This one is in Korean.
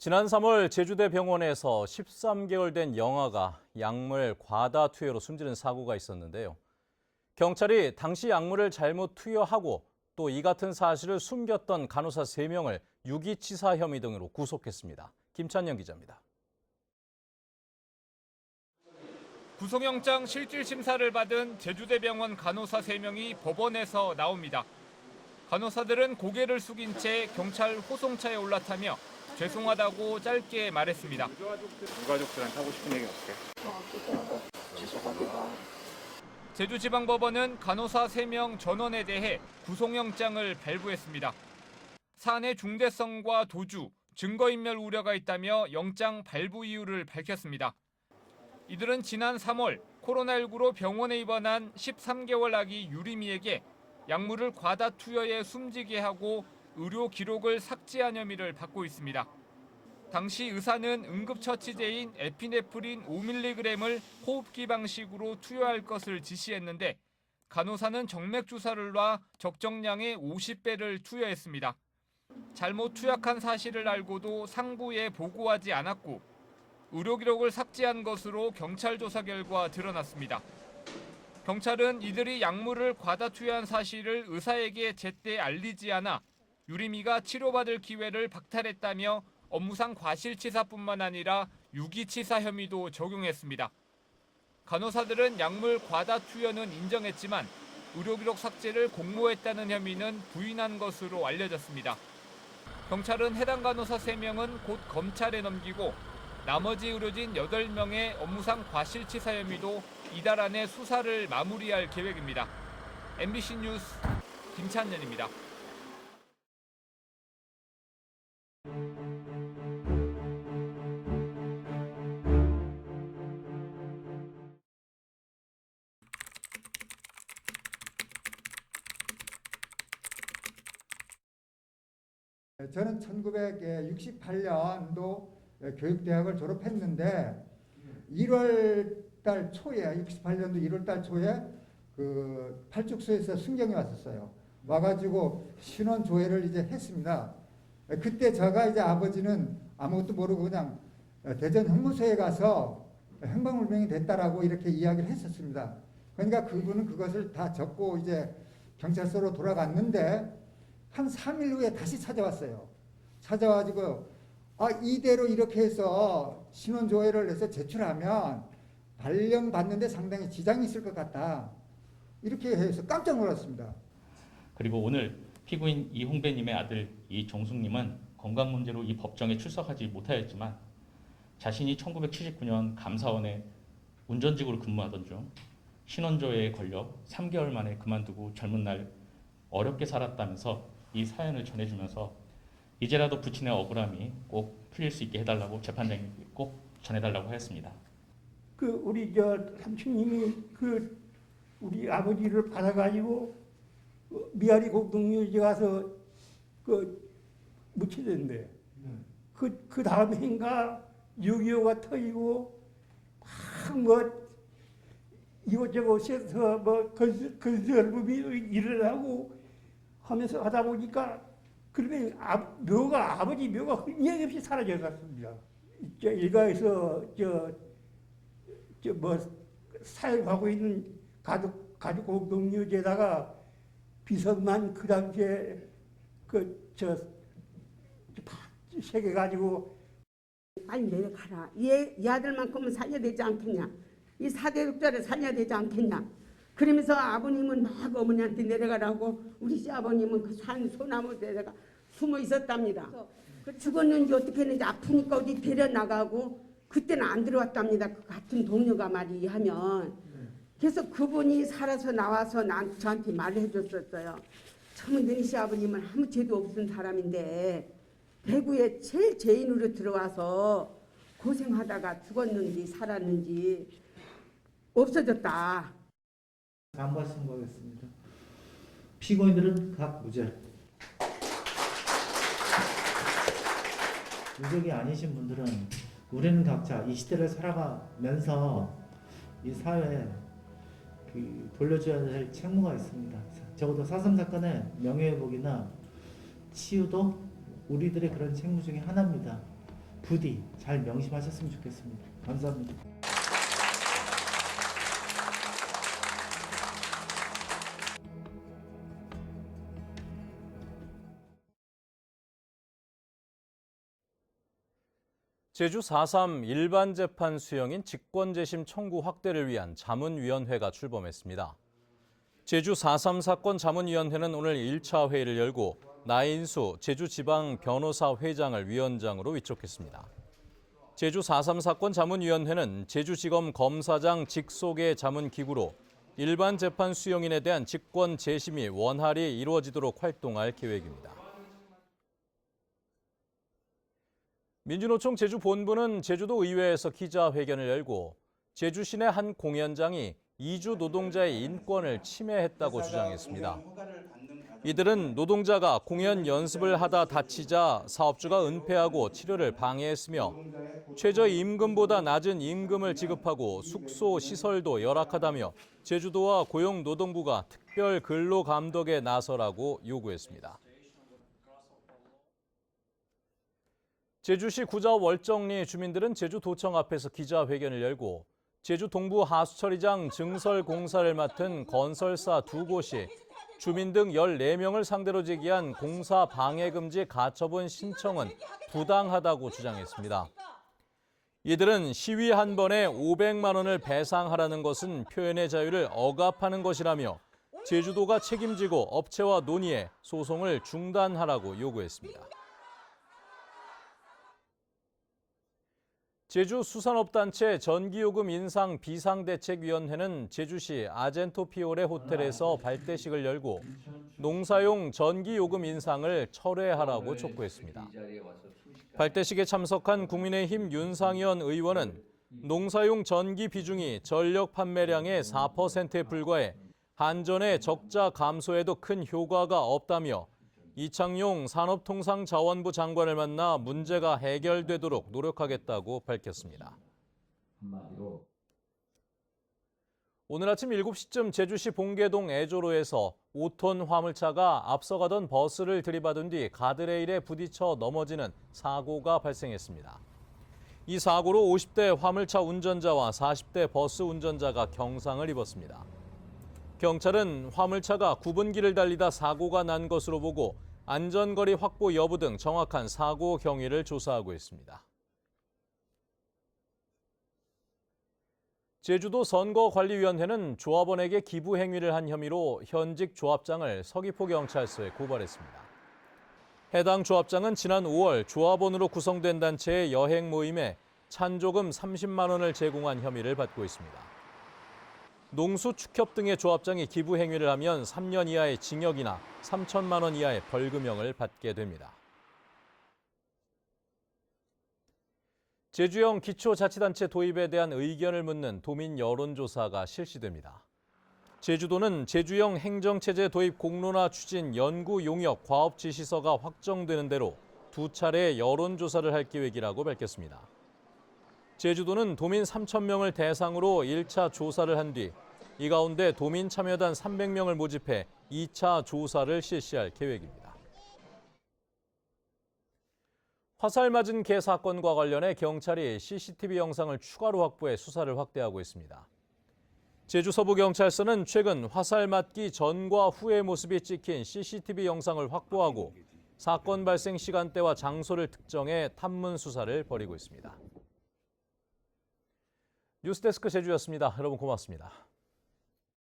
지난 3월 제주대 병원에서 13개월 된 영아가 약물 과다 투여로 숨지는 사고가 있었는데요. 경찰이 당시 약물을 잘못 투여하고 또 이 같은 사실을 숨겼던 간호사 3명을 유기치사 혐의 등으로 구속했습니다. 김찬영 기자입니다. 구속영장 실질 심사를 받은 제주대병원 간호사 3명이 법원에서 나옵니다. 간호사들은 고개를 숙인 채 경찰 호송차에 올라타며 죄송하다고 짧게 말했습니다. 유가족들한테 하고 싶은 얘기 없어요? 제주지방법원은 간호사 3명 전원에 대해 구속영장을 발부했습니다. 사안의 중대성과 도주, 증거인멸 우려가 있다며 영장 발부 이유를 밝혔습니다. 이들은 지난 3월 코로나19로 병원에 입원한 13개월 아기 유리미에게 약물을 과다 투여해 숨지게 하고 의료 기록을 삭제한 혐의를 받고 있습니다. 당시 의사는 응급처치제인 에피네프린 5mg을 호흡기 방식으로 투여할 것을 지시했는데 간호사는 정맥주사를 놔 적정량의 50배를 투여했습니다. 잘못 투약한 사실을 알고도 상부에 보고하지 않았고 의료 기록을 삭제한 것으로 경찰 조사 결과 드러났습니다. 경찰은 이들이 약물을 과다 투여한 사실을 의사에게 제때 알리지 않아 유리미가 치료받을 기회를 박탈했다며 업무상 과실치사뿐만 아니라 유기치사 혐의도 적용했습니다. 간호사들은 약물 과다 투여는 인정했지만 의료기록 삭제를 공모했다는 혐의는 부인한 것으로 알려졌습니다. 경찰은 해당 간호사 3명은 곧 검찰에 넘기고 나머지 의료진 8명의 업무상 과실치사 혐의도 이달 안에 수사를 마무리할 계획입니다. MBC 뉴스 김찬현입니다. 저는 1968년도 교육대학을 졸업했는데 1월 달 초에 68년도 1월 달 초에 그 팔죽소에서 순경이 왔었어요. 와가지고 신원 조회를 이제 했습니다. 그때 제가 이제 아버지는 아무것도 모르고 그냥 대전 형무소에 가서 행방불명이 됐다라고 이렇게 이야기를 했었습니다. 그러니까 그분은 그것을 다 적고 이제 경찰서로 돌아갔는데 한 3일 후에 다시 찾아왔어요. 찾아와가지고 이대로 이렇게 해서 신원조회를 해서 제출하면 발령받는데 상당히 지장이 있을 것 같다. 이렇게 해서 깜짝 놀랐습니다. 그리고 오늘 피고인 이홍배님의 아들 이종숙님은 건강 문제로 이 법정에 출석하지 못하였지만 자신이 1979년 감사원에 운전직으로 근무하던 중 신원조회에 걸려 3개월 만에 그만두고 젊은 날 어렵게 살았다면서 이 사연을 전해주면서 이제라도 부친의 억울함이 꼭 풀릴 수 있게 해달라고 재판장님께 꼭 전해달라고 하였습니다. 우리 삼촌님이 우리 아버지를 받아가지고 미아리 공동묘지에 가서 묻혀졌는데 그 다음 해인가 6.25가 터지고 막 이곳저곳에서 건설범이 일어나고 하면서 하다 보니까 그러면 아버지 묘가 흔적 없이 사라져 갔습니다. 일가에서 사용하고 있는 가족 공동묘지에다가 비석만 그 당시에 새겨가지고 빨리 내려가라. 이 아들만큼은 살려야 되지 않겠냐. 이 사대독자를 살려야 되지 않겠냐. 그러면서 아버님은 막 어머니한테 내려가라고 우리 시아버님은 그 산 소나무에다가 숨어 있었답니다. 죽었는지 어떻게 했는지 아프니까 어디 데려나가고 그때는 안 들어왔답니다. 그 같은 동료가 말이하면. 그래서 그분이 살아서 나와서 저한테 말을 해줬었어요. 처음 너희 시아버님은 아무 죄도 없은 사람인데 대구에 제일 죄인으로 들어와서 고생하다가 죽었는지 살았는지 없어졌다. 다음과 선고하겠습니다. 피고인들은 각 무죄. 유족이 아니신 분들은 우리는 각자 이 시대를 살아가면서 이 사회에 돌려줘야 될 책무가 있습니다. 적어도 4.3 사건의 명예회복이나 치유도 우리들의 그런 책무 중에 하나입니다. 부디 잘 명심하셨으면 좋겠습니다. 감사합니다. 제주 4.3 일반재판 수용인 직권재심 청구 확대를 위한 자문위원회가 출범했습니다. 제주 4.3 사건 자문위원회는 오늘 1차 회의를 열고 나인수 제주지방변호사회장을 위원장으로 위촉했습니다. 제주 4.3 사건 자문위원회는 제주지검 검사장 직속의 자문기구로 일반 재판 수용인에 대한 직권 재심이 원활히 이루어지도록 활동할 계획입니다. 민주노총 제주본부는 제주도 의회에서 기자회견을 열고 제주 시내 한 공연장이 이주 노동자의 인권을 침해했다고 주장했습니다. 이들은 노동자가 공연 연습을 하다 다치자 사업주가 은폐하고 치료를 방해했으며 최저임금보다 낮은 임금을 지급하고 숙소 시설도 열악하다며 제주도와 고용노동부가 특별 근로감독에 나서라고 요구했습니다. 제주시 구좌 월정리 주민들은 제주도청 앞에서 기자회견을 열고 제주 동부 하수처리장 증설 공사를 맡은 건설사 2곳이 주민 등 14명을 상대로 제기한 공사 방해 금지 가처분 신청은 부당하다고 주장했습니다. 이들은 시위 한 번에 500만 원을 배상하라는 것은 표현의 자유를 억압하는 것이라며 제주도가 책임지고 업체와 논의해 소송을 중단하라고 요구했습니다. 제주수산업단체 전기요금 인상 비상대책위원회는 제주시 아젠토피오레 호텔에서 발대식을 열고 농사용 전기요금 인상을 철회하라고 촉구했습니다. 발대식에 참석한 국민의힘 윤상현 의원은 농사용 전기 비중이 전력 판매량의 4%에 불과해 한전의 적자 감소에도 큰 효과가 없다며 이창용 산업통상자원부 장관을 만나 문제가 해결되도록 노력하겠다고 밝혔습니다. 오늘 아침 7시쯤 제주시 봉계동 애조로에서 5톤 화물차가 앞서가던 버스를 들이받은 뒤 가드레일에 부딪혀 넘어지는 사고가 발생했습니다. 이 사고로 50대 화물차 운전자와 40대 버스 운전자가 경상을 입었습니다. 경찰은 화물차가 구분기를 달리다 사고가 난 것으로 보고 안전거리 확보 여부 등 정확한 사고 경위를 조사하고 있습니다. 제주도 선거관리위원회는 조합원에게 기부 행위를 한 혐의로 현직 조합장을 서귀포경찰서에 고발했습니다. 해당 조합장은 지난 5월 조합원으로 구성된 단체의 여행 모임에 찬조금 30만 원을 제공한 혐의를 받고 있습니다. 농수 축협 등의 조합장이 기부 행위를 하면 3년 이하의 징역이나 3천만 원 이하의 벌금형을 받게 됩니다. 제주형 기초자치단체 도입에 대한 의견을 묻는 도민 여론조사가 실시됩니다. 제주도는 제주형 행정체제 도입 공론화 추진 연구 용역 과업 지시서가 확정되는 대로 2차례 여론조사를 할 계획이라고 밝혔습니다. 제주도는 도민 3,000명을 대상으로 1차 조사를 한 뒤 이 가운데 도민 참여단 300명을 모집해 2차 조사를 실시할 계획입니다. 화살 맞은 개 사건과 관련해 경찰이 CCTV 영상을 추가로 확보해 수사를 확대하고 있습니다. 제주 서부경찰서는 최근 화살 맞기 전과 후의 모습이 찍힌 CCTV 영상을 확보하고 사건 발생 시간대와 장소를 특정해 탐문 수사를 벌이고 있습니다. 뉴스데스크 제주였습니다. 여러분 고맙습니다.